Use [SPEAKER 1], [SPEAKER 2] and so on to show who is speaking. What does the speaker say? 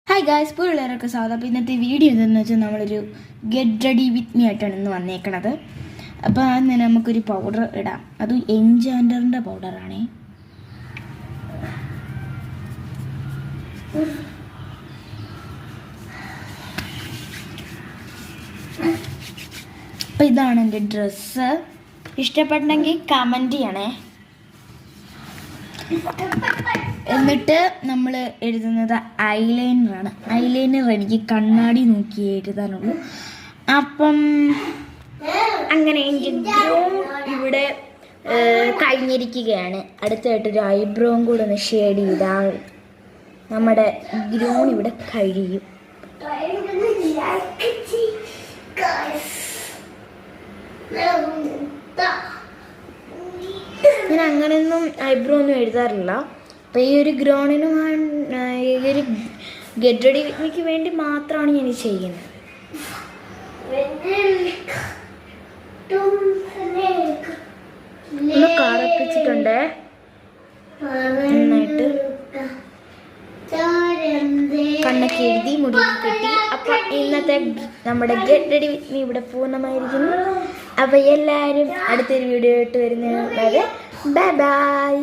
[SPEAKER 1] Hi guys, ഇപ്പോൾ എല്ലാവർക്കും സ്വാഗതം. അപ്പോൾ ഇന്നത്തെ വീഡിയോ എന്താണെന്ന് വെച്ചാൽ നമ്മളൊരു ഗെറ്റ് റെഡി വിത്ത് മീ ആയിട്ടാണ് ഇന്ന് വന്നേക്കണത്. അപ്പോൾ അതിന് നമുക്കൊരു പൗഡർ ഇടാം. അത് എൻചാൻഡറിൻ്റെ പൗഡറാണേ. അപ്പോൾ ഇതാണ് എൻ്റെ ഡ്രസ്സ്. ഇഷ്ടപ്പെട്ടെങ്കിൽ കമൻറ്റ് ചെയ്യണേ. എന്നിട്ട് നമ്മൾ എഴുതുന്നത് ഐലൈനറാണ്. ഐലൈനർ എനിക്ക് കണ്ണാടി നോക്കി എഴുതാനുള്ളൂ. അപ്പം അങ്ങനെ എൻ്റെ ഗ്രൗൺ ഇവിടെ കഴിഞ്ഞിരിക്കുകയാണ്. അടുത്തായിട്ടൊരു ഐബ്രോവും കൂടെ ഒന്ന് ഷെയ്ഡ് ചെയ്താൽ നമ്മുടെ ഗ്രൗൺ ഇവിടെ കഴിയും. ഞാൻ അങ്ങനെയൊന്നും ഐബ്രോ ഒന്നും എഴുതാറില്ല. അപ്പോൾ ഈ ഒരു ഗ്രോണിനും ഈ ഒരു ഗെറ്റ് റെഡി വിത്ത് മീക്ക് വേണ്ടി മാത്രമാണ് ഞാൻ ചെയ്യുന്നത്. ഒന്ന് കാറപ്പിച്ചിട്ടുണ്ട് നന്നായിട്ട്. കണ്ണൊക്കെ എഴുതി മുടി കെട്ടി. അപ്പം ഇന്നത്തെ നമ്മുടെ ഗെറ്റ് റെഡി വിത്ത് മീ ഇവിടെ പൂർണ്ണമായിരിക്കുന്നു. അപ്പോൾ എല്ലാവരും അടുത്തൊരു വീഡിയോ ആയിട്ട് വരുന്നത് വരെ ബൈ ബൈ.